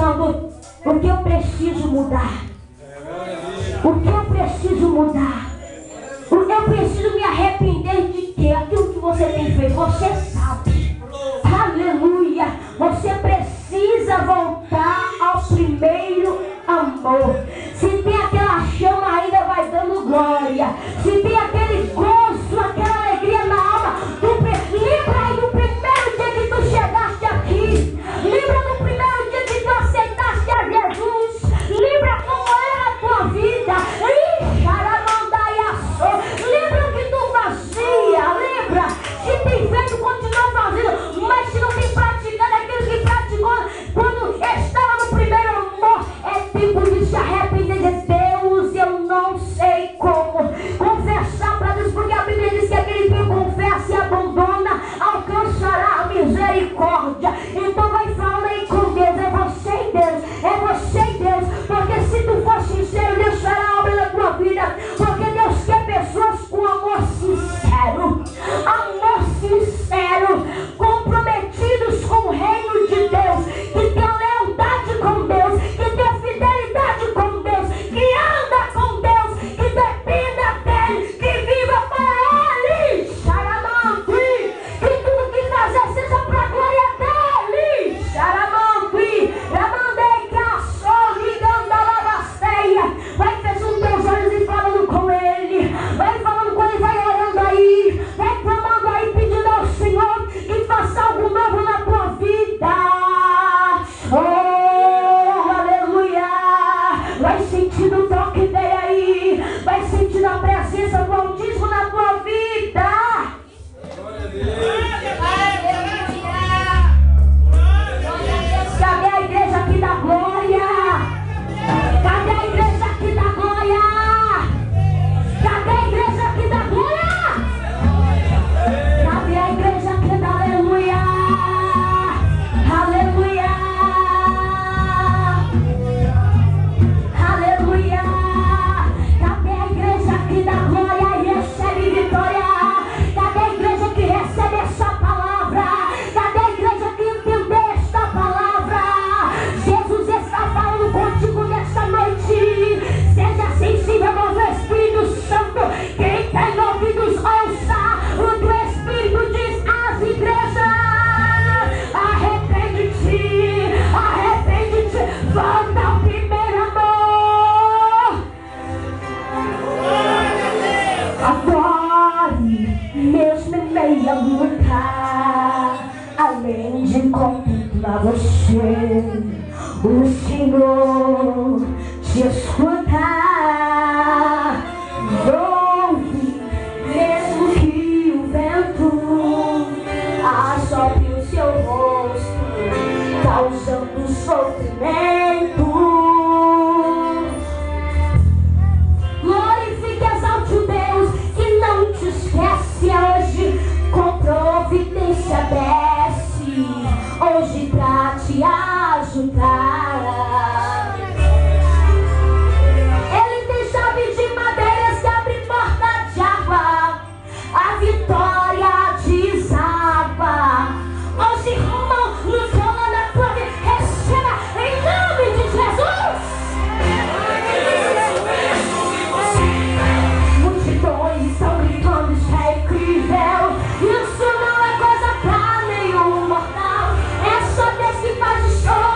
pensando: o que eu preciso mudar? O que eu preciso mudar? Eu preciso me arrepender de quê? Aquilo que você tem feito, você sabe. Aleluia! Você precisa voltar ao primeiro amor. Se tem aquela chama ainda, vai dando glória. Se tem aquele gozo, aquela alegria na alma, lembra aí do primeiro dia que tu chegaste aqui. Lembra do primeiro dia que tu aceitaste a Jesus. Lembra como era a tua vida. Lembra o que tu fazia. Lembra? Se tem feito, continua fazendo. Mas se não tem praticado aquilo que praticou quando estava no primeiro amor, é tempo de se arrepender de Deus. Eu não sei como confessar para Deus, porque a Bíblia diz que aquele que confessa e abandona alcançará a misericórdia. Então vai falando aí com Deus. É você e Deus, é você e Deus, porque se tu for sincero, Deus fará a obra da tua vida, porque Deus quer pessoas com amor sincero, comprometidos com o reino de Deus, que tem lealdade com Deus, que tem fidelidade com Deus, que anda com Deus, que dependa dele, que viva para ele. Xaramantui, que tudo que fazer seja para a glória dele. Xaramantui, ramandei que a sol ligando a lavasteia. Vai fechando teus olhos e falando com ele. Vai falando com ele, vai orando aí, vai clamando aí, pedindo ao Senhor que faça algo novo na tua vida. Oh, aleluia! Vai sentindo o toque dele aí, vai sentindo a presença do Altíssimo na tua vida. Glória a Deus. Cadê a igreja aqui da glória? Cadê a igreja aqui da glória? Cadê a igreja aqui da glória? Cadê a igreja aqui da aleluia? Aleluia! Aleluia! Cadê a igreja aqui da glória e recebe vitória? Cadê a igreja que recebe essa palavra? Cadê a igreja que entendeu esta palavra? Jesus está falando contigo nesta noite. Seja sensível ao Espírito Santo. Quem tem ouvidos, ouça o que o Espírito diz às igrejas. Arrepende-te, volta ao primeiro amor. Agora, mesmo em meio à luta, além de contemplar você, o Senhor te escuta. Ouve, mesmo que o vento assopre o seu rosto, causando sofrimento. Glorifique, exalte o Deus que não te esquece hoje. Com providência desce hoje pra te ajudar. Ele tem chave de madeiras que abre porta de água. A vitória desaba. Os irmãos no trono da tua vida, receba em nome de Jesus. Multidões estão gritando, isso é incrível. Isso não é coisa pra nenhum mortal. É só Deus que faz o show.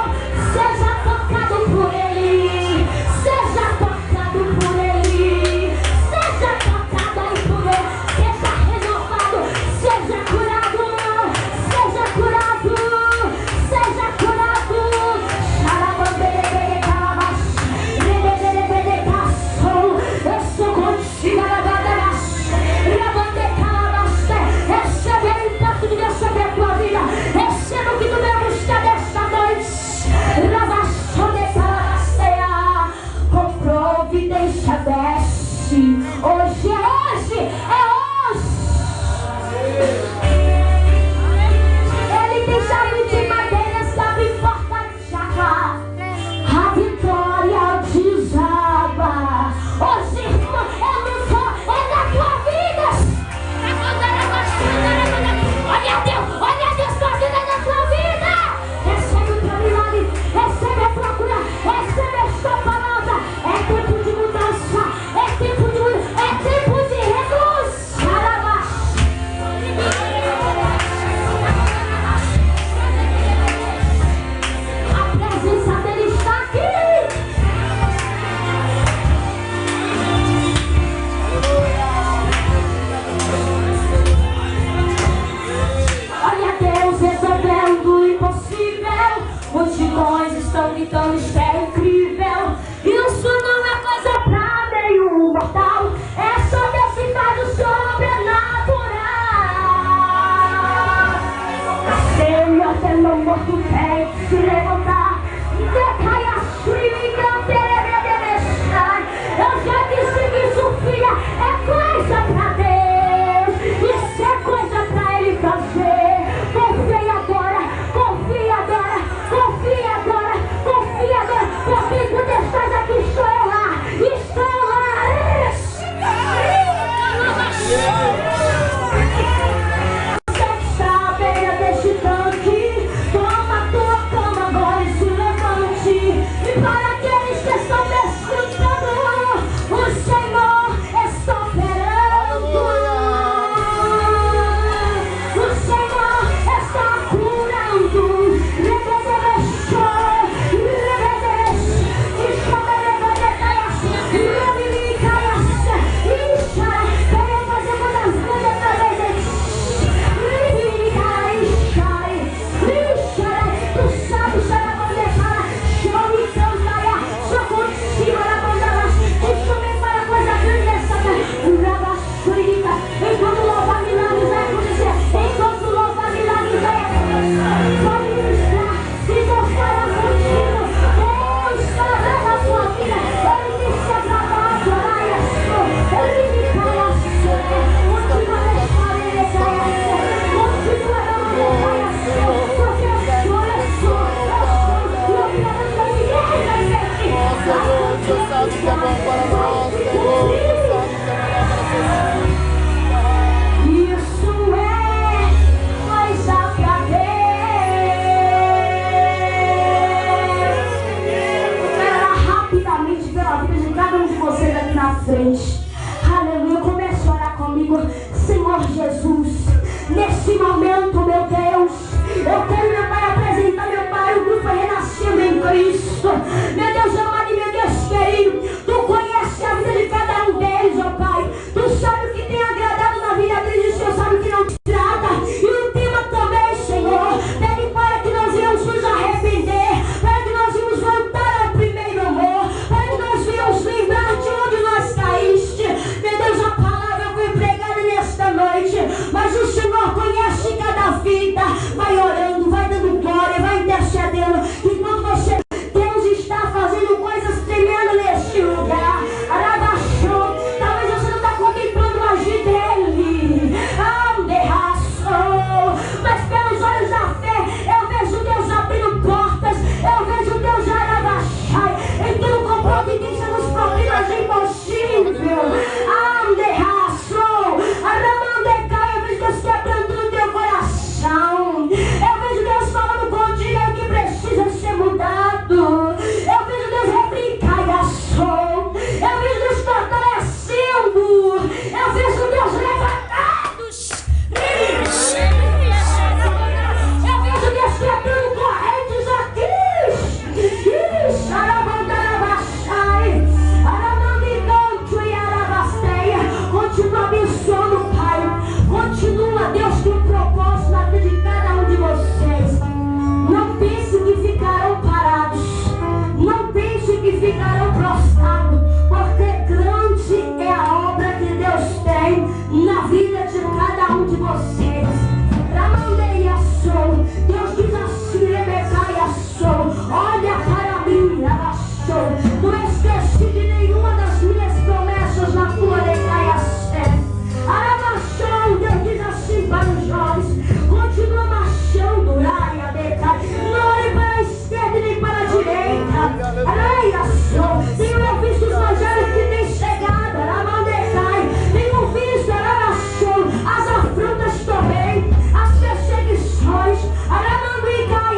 Multidões estão gritando, isso é incrível. Isso não é coisa pra nenhum mortal. É só Deus que faz o sobrenatural. Nasceu e até não morto tem que se levantar. Decai a sua e eu já disse que isso, filha, é coisa pra Deus. Isso é coisa pra Ele fazer. Confia agora, confia agora, confia agora, confia agora. Porque quando estás aqui, estou eu lá, estou lá. Você está à beira deste tanque, toma a tua cama agora e se levante. E para aqueles que estão desfrutando, o Senhor está operando. O Senhor está curando. Enquanto louvar milagres vai acontecer, enquanto louvar milagres vai acontecer, pode ministrar, se Deus fala contigo, Deus fará na sua vida. Ele disse agradável, ele me conhece, continua a deixar ele conhecer, continua a não conhecer, porque eu sou, e eu quero que ninguém vai ver. Nossa, Deus, você sabe que é bom para nós, Senhor, você sabe que é melhor para Jesus. Isso é coisa pra Deus. Eu quero orar rapidamente pela vida de cada um de vocês aqui na frente. Aleluia. Comece a orar comigo. Senhor Jesus, nesse momento, meu Deus, eu quero, meu Pai, apresentar, meu Pai, o grupo Renascendo em Cristo. Meu Deus amado e meu Deus querido, Tu conheces a vida de cada um deles, ó Pai. Tu sabe o que tem agradado na vida deles, o Senhor sabe o que não te trata. E o tema também, Senhor, pede para que nós venhamos nos arrepender, para que nós venhamos voltar ao primeiro amor, para que nós venhamos lembrar de onde nós caíste. Meu Deus, a palavra foi pregada nesta noite, mas o Senhor conhece cada vida. Vai orando, vai dando glória, vai intercedendo, enquanto você, Deus, está fazendo coisas tremendas neste lugar. Arabaxou, talvez você não está contemplando o agir dele, mas pelos olhos da fé eu vejo Deus abrindo portas, eu vejo Deus arabaxai, entrando com providência nos problemas impossíveis. Eu vejo Deus quebrando no teu coração, eu vejo Deus falando contigo o que precisa ser mudado, eu vejo Deus replicar e assou, eu vejo Deus fortalecendo, eu vejo Deus levantados, eu vejo Deus quebrando correntes aqui. Continua abençoando, Pai. Continua, Deus, tem um propósito na vida de cada um de vocês. Não pense que ficarão parados, não pense que ficarão prostrados, porque grande é a obra que Deus tem na vida de cada um de vocês. Ramandei a sou, Deus diz assim, Rebecai a sou, olha para mim, abaixou, não esqueci de nenhuma das minhas promessas na tua decaia sé. Arabaixou, Deus diz assim para os jovens, continua marchando, raia, decai, não olhe para a esquerda nem para a direita, raia, sou, tenho visto os evangelhos que tem chegado, aramandecai, tenho visto, arabaixou, as afrontas também, as perseguições, aramandecai,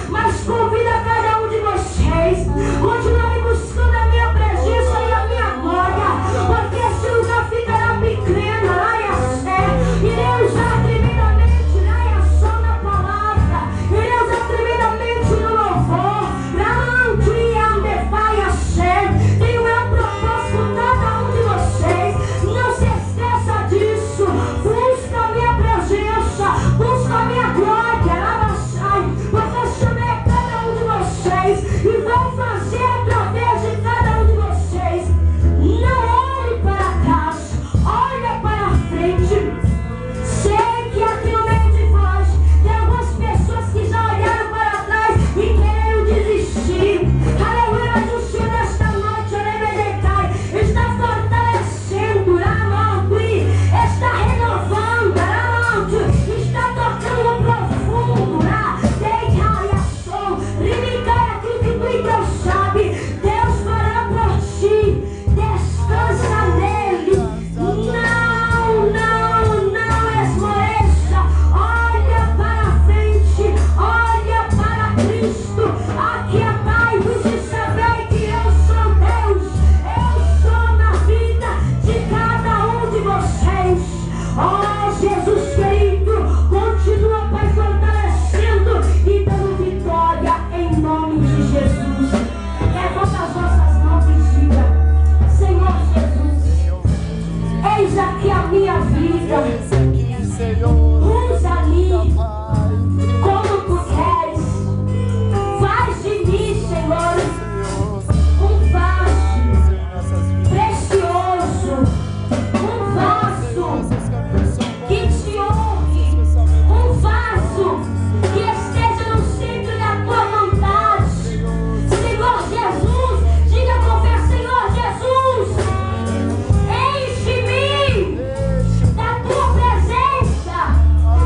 mas convida cada um de vocês, continuarem fazer através de cada um de vocês. Não olhe para trás, olha para a frente. Sei que aqui no meio de vós tem algumas pessoas que já olharam para trás e querem desistir. Aleluia, mas o Senhor nesta noite, Orebedecai, está fortalecendo, Ramantui, está renovando, Ramantui, está tocando no profundo, Deicaiação, Rimicai, aquilo que tu e Deus sabe. Deus fará por ti, descansa nele. Não esmoreça, olha para a frente, olha para Cristo. Aqui é Pai, de saber que eu sou Deus, eu sou na vida de cada um de vocês. Oh Jesus querido, continua, Pai, fortalecendo e dando vitória em nome de Jesus. Levanta as vossas mãos e diga: Senhor Jesus, eis aqui a minha vida. Eis aqui, Senhor. Usa-me Pai, como tu queres. Faz de mim, Senhor, Senhor, um vaso em nossas vidas. precioso, um vaso Nossos caminhos são que bons, te honre, um vaso que esteja no centro da tua vontade. Senhor Jesus, diga com fé: Senhor Jesus, enche-me da tua presença,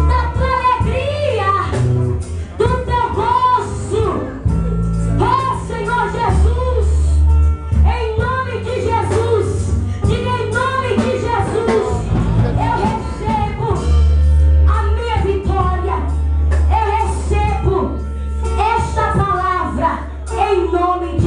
da tua alegria, do teu gozo. Oh Senhor Jesus, em nome de Jesus, diga em nome de Jesus, eu recebo a minha vitória, eu recebo esta palavra em nome de